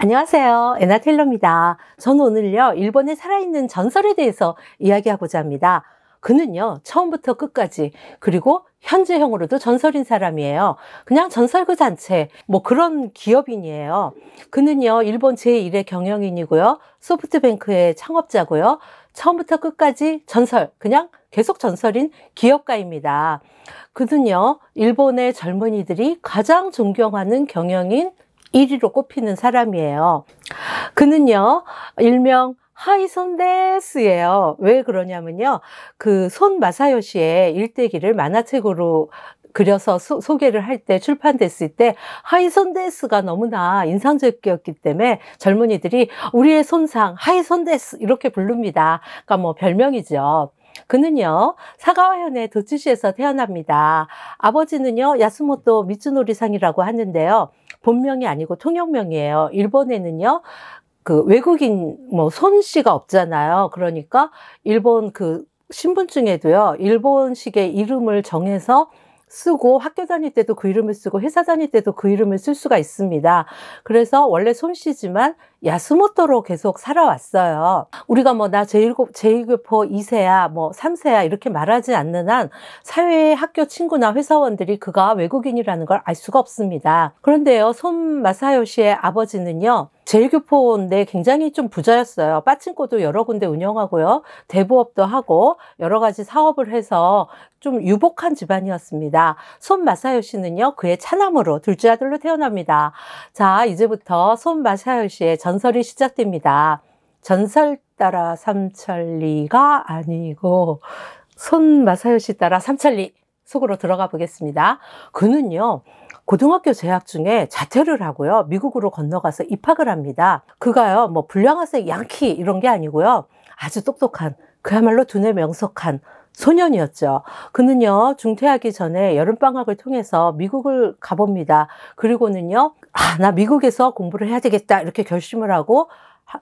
안녕하세요. 에나 테일러입니다. 저는 오늘요, 일본의 살아있는 전설에 대해서 이야기하고자 합니다. 그는요, 처음부터 끝까지, 그리고 현재형으로도 전설인 사람이에요. 그냥 전설 그 자체, 뭐 그런 기업인이에요. 그는요, 일본 제1의 경영인이고요, 소프트뱅크의 창업자고요, 처음부터 끝까지 전설, 그냥 계속 전설인 기업가입니다. 그는요, 일본의 젊은이들이 가장 존경하는 경영인 1위로 꼽히는 사람이에요. 그는요, 일명 하이손데스예요. 왜 그러냐면요, 그 손 마사요시의 일대기를 만화책으로 그려서 소개를 할 때, 출판됐을 때 하이손데스가 너무나 인상적이었기 때문에 젊은이들이 우리의 손상 하이손데스 이렇게 부릅니다. 그러니까 뭐 별명이죠. 그는요, 사가와현의 도츠시에서 태어납니다. 아버지는요, 야스모토 미츠노리상이라고 하는데요, 본명이 아니고 통역명이에요. 일본에는요, 그 외국인 뭐 손씨가 없잖아요. 그러니까 일본 그 신분증에도요, 일본식의 이름을 정해서 쓰고 학교 다닐 때도 그 이름을 쓰고 회사 다닐 때도 그 이름을 쓸 수가 있습니다. 그래서 원래 손씨지만 야스모토로 계속 살아왔어요. 우리가 뭐 나 제1교포 2세야 뭐 3세야 이렇게 말하지 않는 한 사회의 학교 친구나 회사원들이 그가 외국인이라는 걸 알 수가 없습니다. 그런데요, 손 마사요시의 아버지는요, 제1교포인데 굉장히 좀 부자였어요. 빠친코도 여러 군데 운영하고요, 대부업도 하고 여러 가지 사업을 해서 좀 유복한 집안이었습니다. 손 마사요시는요, 그의 차남으로 둘째 아들로 태어납니다. 자, 이제부터 손 마사요시의 전설이 시작됩니다. 전설 따라 삼천리가 아니고 손 마사요시 따라 삼천리 속으로 들어가 보겠습니다. 그는요, 고등학교 재학 중에 자퇴를 하고요, 미국으로 건너가서 입학을 합니다. 그가요, 뭐 불량학생 양키 이런 게 아니고요, 아주 똑똑한, 그야말로 두뇌 명석한 소년이었죠. 그는요, 중퇴하기 전에 여름방학을 통해서 미국을 가봅니다. 그리고는요, 나 미국에서 공부를 해야 되겠다 이렇게 결심을 하고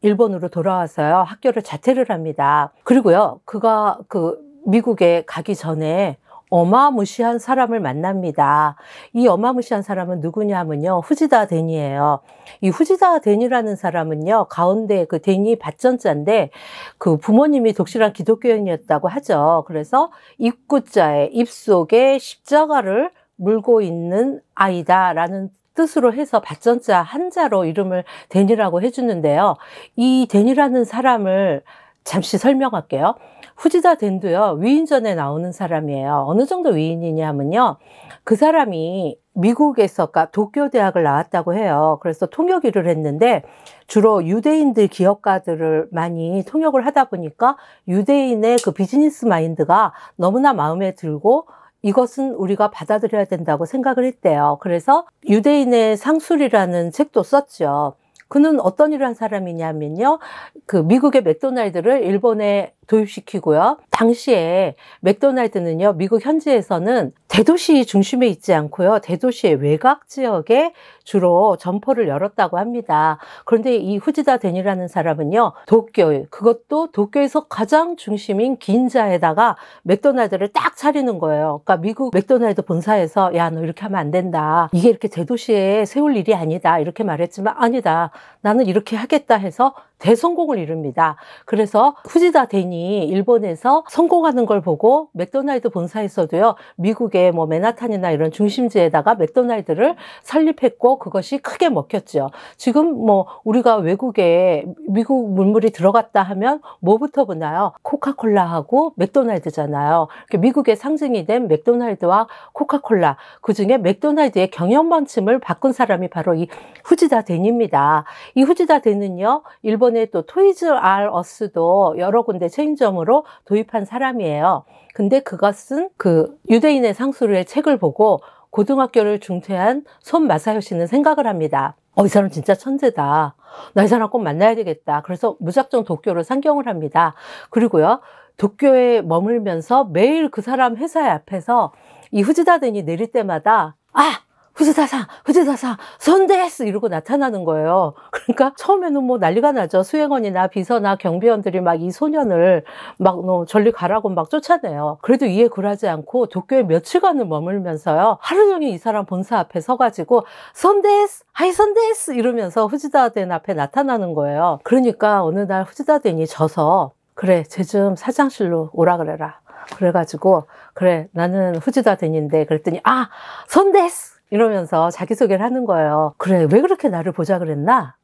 일본으로 돌아와서요, 학교를 자퇴를 합니다. 그리고요, 그가 그 미국에 가기 전에 어마무시한 사람을 만납니다. 이 어마무시한 사람은 누구냐면요, 후지다 덴이에요. 이 후지다 덴이라는 사람은요, 가운데 그 덴이 밭전자인데 그 부모님이 독실한 기독교인이었다고 하죠. 그래서 입구자에 입속에 십자가를 물고 있는 아이다라는 뜻으로 해서 밭전자 한자로 이름을 덴이라고 해주는데요. 이 덴이라는 사람을 잠시 설명할게요. 후지다 덴도요, 위인전에 나오는 사람이에요. 어느 정도 위인이냐면요, 그 사람이 미국에서 도쿄대학을 나왔다고 해요. 그래서 통역 일을 했는데 주로 유대인들 기업가들을 많이 통역을 하다 보니까 유대인의 그 비즈니스 마인드가 너무나 마음에 들고 이것은 우리가 받아들여야 된다고 생각을 했대요. 그래서 유대인의 상술이라는 책도 썼죠. 그는 어떤 일을 한 사람이냐면요, 그 미국의 맥도날드를 일본에 도입시키고요, 당시에 맥도날드는요, 미국 현지에서는 대도시 중심에 있지 않고요, 대도시의 외곽 지역에 주로 점포를 열었다고 합니다. 그런데 이 후지다 덴이라는 사람은요, 도쿄, 그것도 도쿄에서 가장 중심인 긴자에다가 맥도날드를 딱 차리는 거예요. 그러니까 미국 맥도날드 본사에서 야, 너 이렇게 하면 안 된다, 이게 이렇게 대도시에 세울 일이 아니다 이렇게 말했지만, 아니다, 나는 이렇게 하겠다 해서 대성공을 이룹니다. 그래서 후지다 덴이 일본에서 성공하는 걸 보고 맥도날드 본사에서도요, 미국의 뭐 맨하탄이나 이런 중심지에다가 맥도날드를 설립했고 그것이 크게 먹혔죠. 지금 뭐 우리가 외국에 미국 물물이 들어갔다 하면 뭐부터 보나요? 코카콜라하고 맥도날드잖아요. 미국의 상징이 된 맥도날드와 코카콜라, 그중에 맥도날드의 경영 방침을 바꾼 사람이 바로 이 후지다 덴입니다. 이 후지다 덴은요, 일본의 또 토이즈 R 어스도 여러 군데 체인점으로 도입한 사람이에요. 근데 그것은 그 유대인의 상술의 책을 보고 고등학교를 중퇴한 손 마사요시는 생각을 합니다. 이 사람 진짜 천재다, 나 이 사람 꼭 만나야 되겠다. 그래서 무작정 도쿄로 상경을 합니다. 그리고요, 도쿄에 머물면서 매일 그 사람 회사의 앞에서 이 후지다 덴이 내릴 때마다 후지다사, 후지다사, 선데스! 이러고 나타나는 거예요. 그러니까 처음에는 뭐 난리가 나죠. 수행원이나 비서나 경비원들이 막 이 소년을 막 저리 가라고 막 쫓아내요. 그래도 이해 굴하지 않고 도쿄에 며칠간을 머물면서요. 하루 종일 이 사람 본사 앞에 서가지고 선데스! 하이 선데스! 이러면서 후지다덴 앞에 나타나는 거예요. 그러니까 어느 날 후지다덴이 져서 그래, 쟤 좀 사장실로 오라 그래라. 그래가지고 그래, 나는 후지다덴인데 그랬더니 아, 선데스! 이러면서 자기소개를 하는 거예요. 그래, 왜 그렇게 나를 보자 그랬나?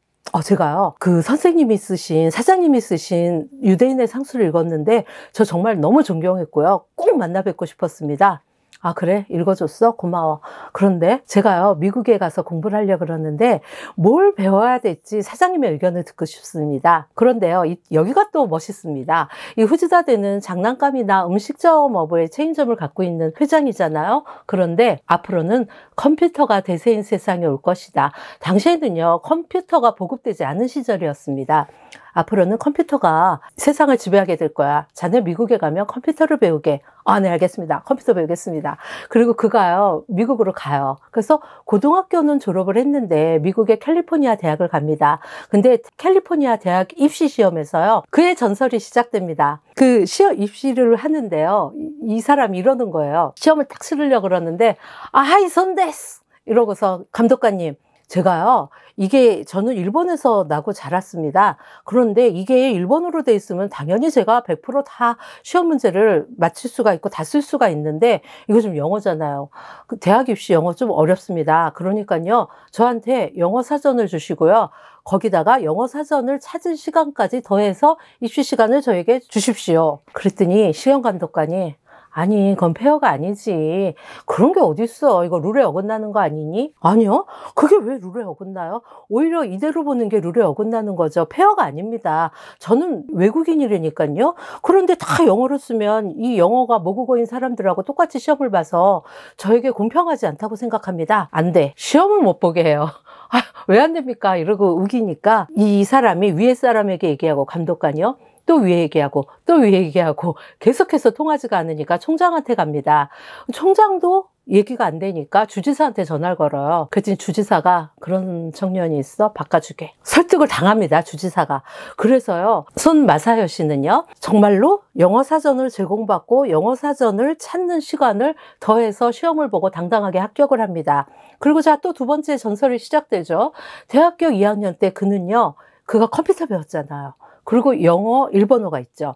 제가요, 그 선생님이 쓰신, 사장님이 쓰신 유대인의 상수를 읽었는데, 저 정말 너무 존경했고요. 꼭 만나 뵙고 싶었습니다. 아, 그래? 읽어줬어? 고마워. 그런데 제가요, 미국에 가서 공부를 하려고 그러는데, 뭘 배워야 될지 사장님의 의견을 듣고 싶습니다. 그런데요, 여기가 또 멋있습니다. 이 후지다덴은 장난감이나 음식점업의 체인점을 갖고 있는 회장이잖아요. 그런데 앞으로는 컴퓨터가 대세인 세상이 올 것이다. 당시에는요, 컴퓨터가 보급되지 않은 시절이었습니다. 앞으로는 컴퓨터가 세상을 지배하게 될 거야. 자네 미국에 가면 컴퓨터를 배우게. 아, 네, 알겠습니다. 컴퓨터 배우겠습니다. 그리고 그가요, 미국으로 가요. 그래서 고등학교는 졸업을 했는데 미국의 캘리포니아 대학을 갑니다. 근데 캘리포니아 대학 입시 시험에서요, 그의 전설이 시작됩니다. 그 시험 입시를 하는데요, 이 사람이 이러는 거예요. 시험을 딱 치르려고 그러는데, 아, 하이 선데스! 이러고서 감독관님, 제가요, 이게 저는 일본에서 나고 자랐습니다. 그런데 이게 일본어로 돼 있으면 당연히 제가 100% 다 시험 문제를 맞출 수가 있고 다 쓸 수가 있는데 이거 좀 영어잖아요. 그 대학 입시 영어 좀 어렵습니다. 그러니까요, 저한테 영어 사전을 주시고요. 거기다가 영어 사전을 찾을 시간까지 더해서 입시 시간을 저에게 주십시오. 그랬더니 시험 감독관이 아니, 그건 페어가 아니지. 그런 게 어딨어. 이거 룰에 어긋나는 거 아니니? 아니요. 그게 왜 룰에 어긋나요? 오히려 이대로 보는 게 룰에 어긋나는 거죠. 페어가 아닙니다. 저는 외국인이라니까요. 그런데 다 영어로 쓰면 이 영어가 모국어인 사람들하고 똑같이 시험을 봐서 저에게 공평하지 않다고 생각합니다. 안 돼. 시험을 못 보게 해요. 아, 왜 안 됩니까? 이러고 우기니까 이 사람이 위에 사람에게 얘기하고 감독관이요. 또 위에 얘기하고 또 위에 얘기하고 계속해서 통하지가 않으니까 총장한테 갑니다. 총장도 얘기가 안 되니까 주지사한테 전화를 걸어요. 그랬더니 주지사가 그런 청년이 있어? 바꿔주게. 설득을 당합니다. 주지사가. 그래서요, 손 마사요시는요, 정말로 영어 사전을 제공받고 영어 사전을 찾는 시간을 더해서 시험을 보고 당당하게 합격을 합니다. 그리고 자, 또 두 번째 전설이 시작되죠. 대학교 2학년 때 그는요, 그가 컴퓨터 배웠잖아요. 그리고 영어, 일본어가 있죠.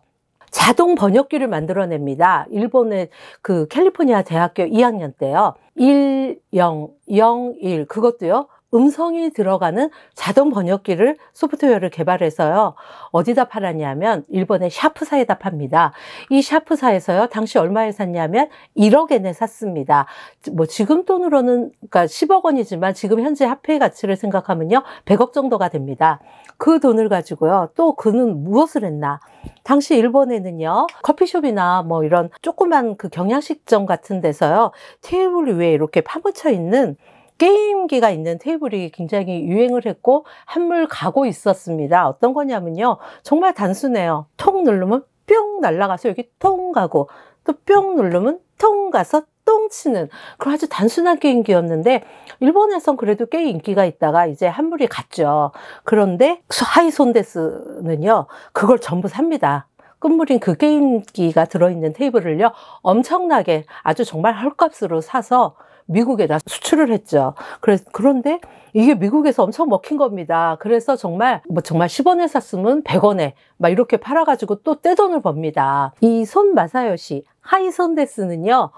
자동 번역기를 만들어냅니다. 일본의 그 캘리포니아 대학교 2학년 때요. 1001 그것도요. 음성이 들어가는 자동 번역기를 소프트웨어를 개발해서요. 어디다 팔았냐면 일본의 샤프사에다 팝니다. 이 샤프사에서요. 당시 얼마에 샀냐면 1억엔에 샀습니다. 뭐 지금 돈으로는 그러니까 10억 원이지만 지금 현재 화폐의 가치를 생각하면요. 100억 정도가 됩니다. 그 돈을 가지고요. 또 그는 무엇을 했나? 당시 일본에는요. 커피숍이나 뭐 이런 조그만 그 경양식점 같은 데서요. 테이블 위에 이렇게 파묻혀 있는 게임기가 있는 테이블이 굉장히 유행을 했고 한물 가고 있었습니다. 어떤 거냐면요. 정말 단순해요. 통 누르면 뿅 날아가서 여기 통 가고 또 뿅 누르면 통 가서 똥 치는 그런 아주 단순한 게임기였는데 일본에선 그래도 꽤 인기가 있다가 이제 한물이 갔죠. 그런데 하이손데스는요. 그걸 전부 삽니다. 끝물인 그 게임기가 들어있는 테이블을요. 엄청나게 아주 정말 헐값으로 사서 미국에다 수출을 했죠. 그런데 이게 미국에서 엄청 먹힌 겁니다. 그래서 정말 10원에 샀으면 100원에 막 이렇게 팔아가지고 또 떼돈을 법니다. 이 손 마사요시 하이손데스는요.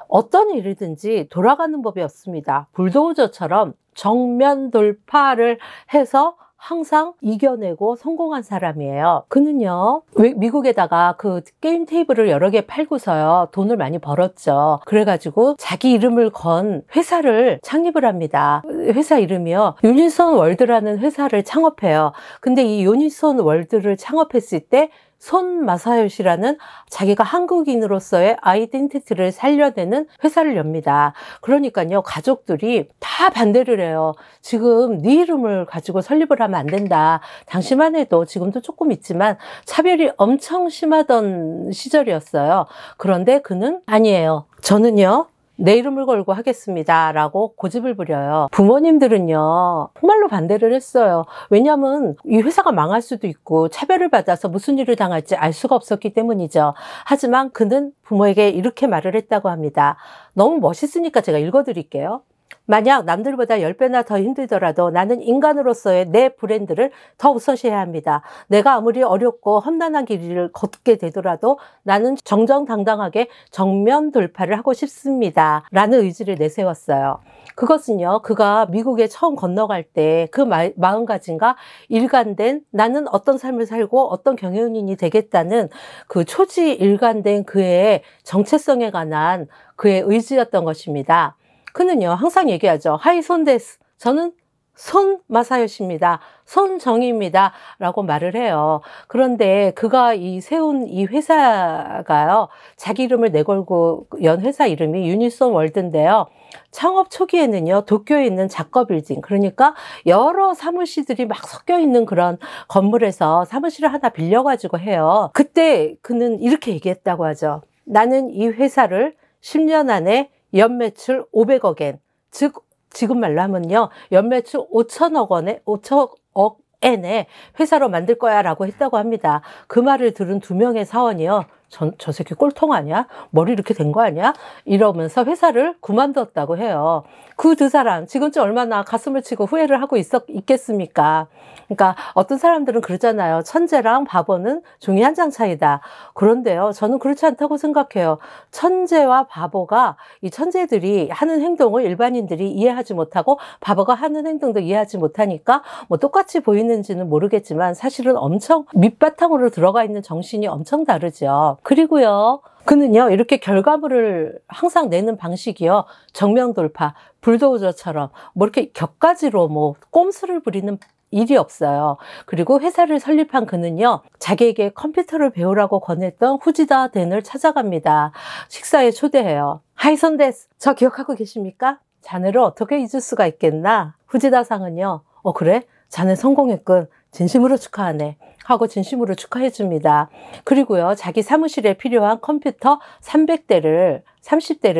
어떤 일이든지 돌아가는 법이 없습니다. 불도저처럼 정면 돌파를 해서 항상 이겨내고 성공한 사람이에요. 그는요, 미국에다가 그 게임 테이블을 여러 개 팔고서요, 돈을 많이 벌었죠. 그래가지고 자기 이름을 건 회사를 창립을 합니다. 회사 이름이요, 유니손 월드라는 회사를 창업해요. 근데 이 유니손 월드를 창업했을 때 손 마사요시라는 자기가 한국인으로서의 아이덴티티를 살려내는 회사를 엽니다. 그러니까요, 가족들이 다 반대를 해요. 지금 네 이름을 가지고 설립을 하면 안 된다. 당시만 해도 지금도 조금 있지만 차별이 엄청 심하던 시절이었어요. 그런데 그는 아니에요. 저는요, 내 이름을 걸고 하겠습니다 라고 고집을 부려요. 부모님들은요 정말로 반대를 했어요. 왜냐하면 이 회사가 망할 수도 있고 차별을 받아서 무슨 일을 당할지 알 수가 없었기 때문이죠. 하지만 그는 부모에게 이렇게 말을 했다고 합니다. 너무 멋있으니까 제가 읽어드릴게요. 만약 남들보다 10배나 더 힘들더라도 나는 인간으로서의 내 브랜드를 더 우선시해야 합니다. 내가 아무리 어렵고 험난한 길을 걷게 되더라도 나는 정정당당하게 정면 돌파를 하고 싶습니다. 라는 의지를 내세웠어요. 그것은요, 그가 미국에 처음 건너갈 때 그 마음가짐과 일관된 나는 어떤 삶을 살고 어떤 경영인이 되겠다는 그 초지일관된 그의 정체성에 관한 그의 의지였던 것입니다. 그는요 항상 얘기하죠. 하이 손데스, 저는 손마사요시입니다. 손정희입니다 라고 말을 해요. 그런데 그가 세운 이 회사가요 자기 이름을 내걸고 연 회사 이름이 유니손 월드인데요. 창업 초기에는요 도쿄에 있는 작거 빌딩, 그러니까 여러 사무실들이 막 섞여 있는 그런 건물에서 사무실을 하나 빌려가지고 해요. 그때 그는 이렇게 얘기했다고 하죠. 나는 이 회사를 10년 안에 연매출 500억엔, 즉 지금 말로 하면요 연매출 5천억엔의 회사로 만들 거야 라고 했다고 합니다. 그 말을 들은 두 명의 사원이요, 저 새끼 꼴통 아니야? 머리 이렇게 된 거 아니야? 이러면서 회사를 그만뒀다고 해요. 그 두 사람 지금쯤 얼마나 가슴을 치고 후회를 하고 있겠습니까? 그러니까 어떤 사람들은 그러잖아요. 천재랑 바보는 종이 한 장 차이다. 그런데요, 저는 그렇지 않다고 생각해요. 천재와 바보가, 이 천재들이 하는 행동을 일반인들이 이해하지 못하고 바보가 하는 행동도 이해하지 못하니까 뭐 똑같이 보이는지는 모르겠지만 사실은 엄청 밑바탕으로 들어가 있는 정신이 엄청 다르죠. 그리고요, 그는요 이렇게 결과물을 항상 내는 방식이요 정면 돌파, 불도저처럼 뭐 이렇게 격가지로 뭐 꼼수를 부리는 일이 없어요. 그리고 회사를 설립한 그는요 자기에게 컴퓨터를 배우라고 권했던 후지다 덴을 찾아갑니다. 식사에 초대해요. 하이손 데스, 저 기억하고 계십니까? 자네를 어떻게 잊을 수가 있겠나? 후지다 상은요, 그래? 자네 성공했군, 진심으로 축하하네 하고 진심으로 축하해 줍니다. 그리고요 자기 사무실에 필요한 컴퓨터 30대를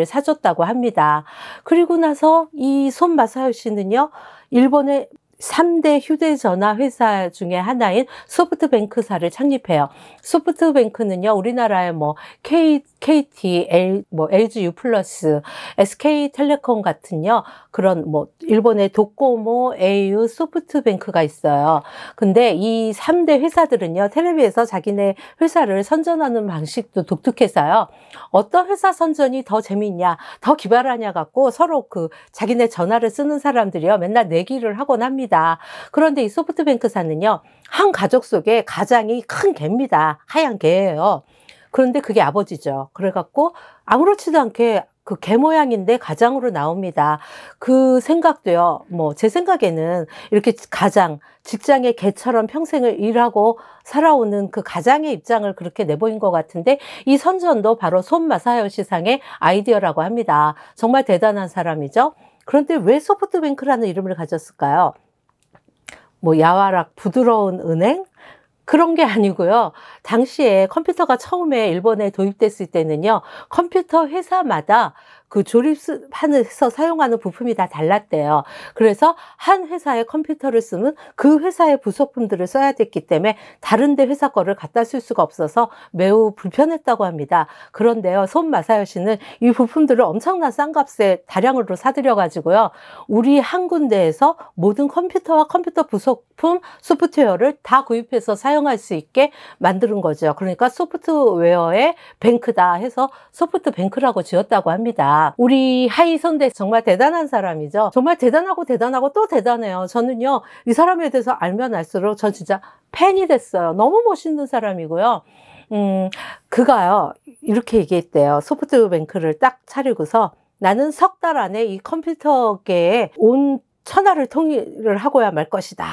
사줬다고 합니다. 그리고 나서 이 손 마사요시는요 일본의 3대 휴대전화 회사 중에 하나인 소프트뱅크사를 창립해요. 소프트뱅크는요 우리나라의 뭐 KT, LG U+, SK텔레콤 같은요 그런 뭐 일본의 도코모, au, 소프트뱅크가 있어요. 근데 이 3대 회사들은요 텔레비에서 자기네 회사를 선전하는 방식도 독특해서요 어떤 회사 선전이 더 재밌냐, 더 기발하냐 갖고 서로 그 자기네 전화를 쓰는 사람들이요 맨날 내기를 하곤 합니다. 그런데 이 소프트뱅크사는요 한 가족 속에 가장이 큰 개입니다. 하얀 개예요. 그런데 그게 아버지죠. 그래갖고 아무렇지도 않게 그 개 모양인데 가장으로 나옵니다. 그 생각도요, 뭐 제 생각에는 이렇게 가장, 직장의 개처럼 평생을 일하고 살아오는 그 가장의 입장을 그렇게 내보인 것 같은데 이 선전도 바로 손 마사요시 상의 아이디어라고 합니다. 정말 대단한 사람이죠. 그런데 왜 소프트뱅크라는 이름을 가졌을까요? 뭐 야와락 부드러운 은행? 그런 게 아니고요. 당시에 컴퓨터가 처음에 일본에 도입됐을 때는요. 컴퓨터 회사마다 그 조립해서 사용하는 부품이 다 달랐대요. 그래서 한 회사의 컴퓨터를 쓰면 그 회사의 부속품들을 써야 됐기 때문에 다른 데 회사 거를 갖다 쓸 수가 없어서 매우 불편했다고 합니다. 그런데요, 손 마사요시는 이 부품들을 엄청난 싼 값에 다량으로 사들여 가지고요. 우리 한 군데에서 모든 컴퓨터와 컴퓨터 부속품, 소프트웨어를 다 구입해서 사용할 수 있게 만드는 거죠. 그러니까 소프트웨어의 뱅크다 해서 소프트뱅크라고 지었다고 합니다. 우리 하이손데 정말 대단한 사람이죠. 정말 대단하고 또 대단해요. 저는요, 이 사람에 대해서 알면 알수록 전 진짜 팬이 됐어요. 너무 멋있는 사람이고요. 그가요, 이렇게 얘기했대요. 소프트뱅크를 딱 차리고서 나는 석 달 안에 이 컴퓨터계에 온 천하를 통일을 하고야 말 것이다.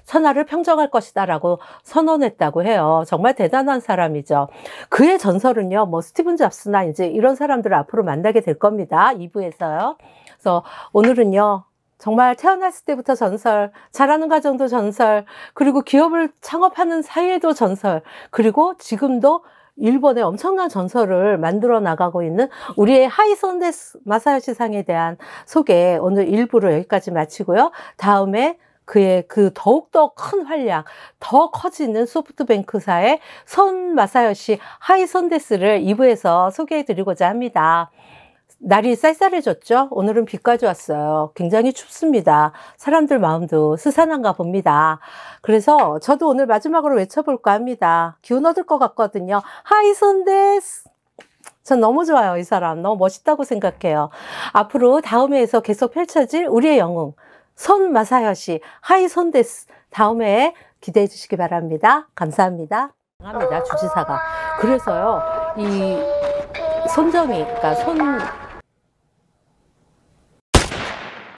천하를 평정할 것이다 라고 선언했다고 해요. 정말 대단한 사람이죠. 그의 전설은요, 뭐 스티븐 잡스나 이제 이런 사람들을 앞으로 만나게 될 겁니다. 2부에서요. 그래서 오늘은요, 정말 태어났을 때부터 전설, 자라는 과정도 전설, 그리고 기업을 창업하는 사이에도 전설, 그리고 지금도 일본의 엄청난 전설을 만들어 나가고 있는 우리의 하이손데스 마사요시 상에 대한 소개, 오늘 일부를 여기까지 마치고요. 다음에 그의 그 더욱더 큰 활약, 더 커지는 소프트뱅크사의 손 마사요시 하이손데스를 2부에서 소개해 드리고자 합니다. 날이 쌀쌀해졌죠? 오늘은 비까지 왔어요. 굉장히 춥습니다. 사람들 마음도 스산한가 봅니다. 그래서 저도 오늘 마지막으로 외쳐볼까 합니다. 기운 얻을 것 같거든요. 하이손데스! 전 너무 좋아요, 이 사람. 너무 멋있다고 생각해요. 앞으로 다음 회에서 계속 펼쳐질 우리의 영웅, 손 마사요시 하이손데스. 다음 회에 기대해 주시기 바랍니다. 감사합니다. 합니다, 주지사가. 그래서요, 이 손점이, 그러니까 손